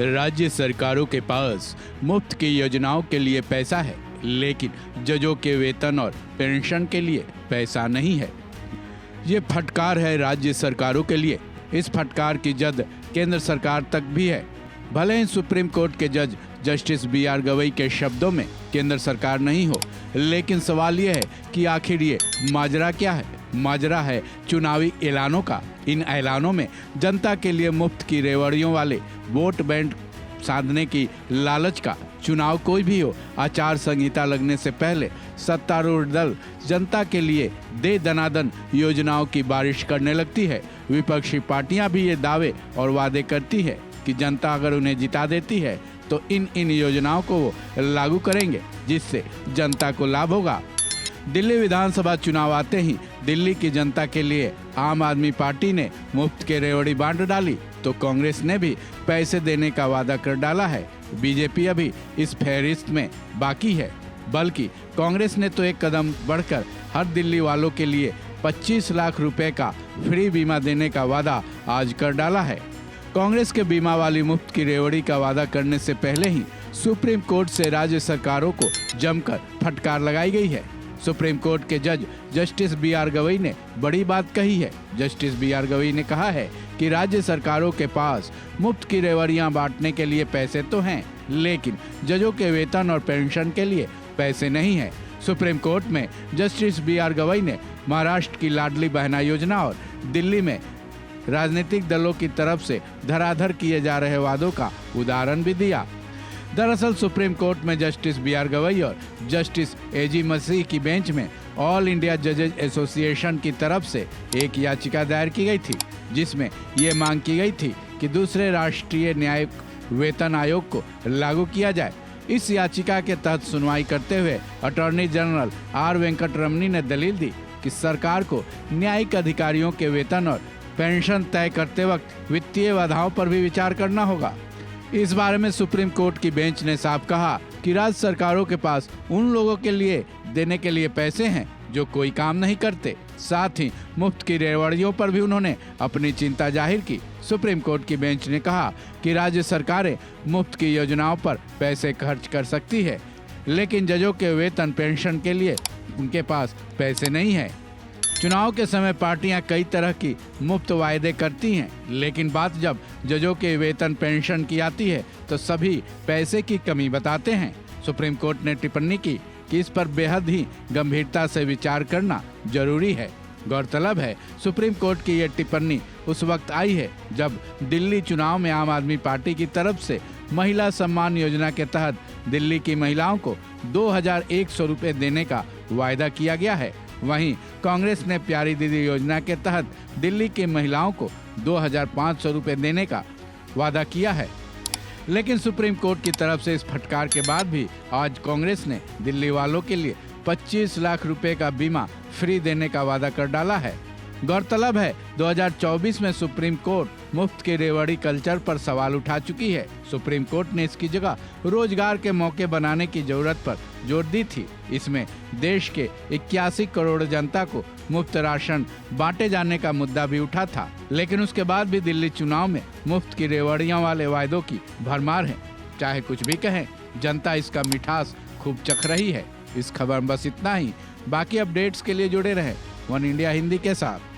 राज्य सरकारों के पास मुफ्त की योजनाओं के लिए पैसा है, लेकिन जजों के वेतन और पेंशन के लिए पैसा नहीं है। ये फटकार है राज्य सरकारों के लिए। इस फटकार की जद केंद्र सरकार तक भी है। भले ही सुप्रीम कोर्ट के जज जस्टिस बी.आर. गवई के शब्दों में केंद्र सरकार नहीं हो, लेकिन सवाल ये है कि आखिर ये माजरा क्या है। माजरा है चुनावी ऐलानों का। इन ऐलानों में जनता के लिए मुफ्त की रेवड़ियों वाले वोट बैंक साधने की लालच का। चुनाव कोई भी हो, आचार संहिता लगने से पहले सत्तारूढ़ दल जनता के लिए दे दनादन योजनाओं की बारिश करने लगती है। विपक्षी पार्टियां भी ये दावे और वादे करती है कि जनता अगर उन्हें जिता देती है तो इन योजनाओं को वो लागू करेंगे, जिससे जनता को लाभ होगा। दिल्ली विधानसभा चुनाव आते ही दिल्ली की जनता के लिए आम आदमी पार्टी ने मुफ्त के रेवड़ी बांट डाली, तो कांग्रेस ने भी पैसे देने का वादा कर डाला है। बीजेपी अभी इस फहरिस्त में बाकी है, बल्कि कांग्रेस ने तो एक कदम बढ़कर हर दिल्ली वालों के लिए 25 लाख रुपए का फ्री बीमा देने का वादा आज कर डाला है। कांग्रेस के बीमा वाली मुफ्त की रेवड़ी का वादा करने से पहले ही सुप्रीम कोर्ट से राज्य सरकारों को जमकर फटकार लगाई गई है। सुप्रीम कोर्ट के जज जस्टिस बी.आर. गवई ने बड़ी बात कही है। Justice B R. गवई ने कहा है कि राज्य सरकारों के पास मुफ्त की रेवड़ियां बांटने के लिए पैसे तो हैं, लेकिन जजों के वेतन और पेंशन के लिए पैसे नहीं है। सुप्रीम कोर्ट में जस्टिस बी.आर. गवई ने महाराष्ट्र की लाडली बहना योजना और दिल्ली में राजनीतिक दलों की तरफ से धराधर किए जा रहे वादों का उदाहरण भी दिया। दरअसल सुप्रीम कोर्ट में जस्टिस बी.आर. गवई और जस्टिस ए.जी. मसीह की बेंच में ऑल इंडिया जजेज एसोसिएशन की तरफ से एक याचिका दायर की गई थी, जिसमें ये मांग की गई थी कि दूसरे राष्ट्रीय न्यायिक वेतन आयोग को लागू किया जाए। इस याचिका के तहत सुनवाई करते हुए अटॉर्नी जनरल आर. वेंकट रमनी ने दलील दी कि सरकार को न्यायिक अधिकारियों के वेतन और पेंशन तय करते वक्त वित्तीय बाधाओं पर भी विचार करना होगा। इस बारे में सुप्रीम कोर्ट की बेंच ने साफ कहा कि राज्य सरकारों के पास उन लोगों के लिए देने के लिए पैसे हैं जो कोई काम नहीं करते। साथ ही मुफ्त की रेवड़ियों पर भी उन्होंने अपनी चिंता जाहिर की। सुप्रीम कोर्ट की बेंच ने कहा कि राज्य सरकारें मुफ्त की योजनाओं पर पैसे खर्च कर सकती है, लेकिन जजों के वेतन पेंशन के लिए उनके पास पैसे नहीं है। चुनाव के समय पार्टियां कई तरह की मुफ्त वायदे करती हैं, लेकिन बात जब जजों के वेतन पेंशन की आती है तो सभी पैसे की कमी बताते हैं। सुप्रीम कोर्ट ने टिप्पणी की कि इस पर बेहद ही गंभीरता से विचार करना जरूरी है। गौरतलब है, सुप्रीम कोर्ट की यह टिप्पणी उस वक्त आई है जब दिल्ली चुनाव में आम आदमी पार्टी की तरफ से महिला सम्मान योजना के तहत दिल्ली की महिलाओं को 2100 रुपए देने का वायदा किया गया है। वहीं कांग्रेस ने प्यारी दीदी योजना के तहत दिल्ली की महिलाओं को 2500 रुपए देने का वादा किया है। लेकिन सुप्रीम कोर्ट की तरफ से इस फटकार के बाद भी आज कांग्रेस ने दिल्ली वालों के लिए 25 लाख रुपए का बीमा फ्री देने का वादा कर डाला है। गौरतलब है, 2024 में सुप्रीम कोर्ट मुफ्त के रेवड़ी कल्चर पर सवाल उठा चुकी है। सुप्रीम कोर्ट ने इसकी जगह रोजगार के मौके बनाने की जरूरत पर जोर दी थी। इसमें देश के 81 करोड़ जनता को मुफ्त राशन बांटे जाने का मुद्दा भी उठा था, लेकिन उसके बाद भी दिल्ली चुनाव में मुफ्त की रेवड़ियां वाले वायदों की भरमार है। चाहे कुछ भी कहें, जनता इसका मिठास खूब चख रही है। इस खबर में बस इतना ही। बाकी अपडेट्स के लिए जुड़े रहें वन इंडिया हिंदी के साथ।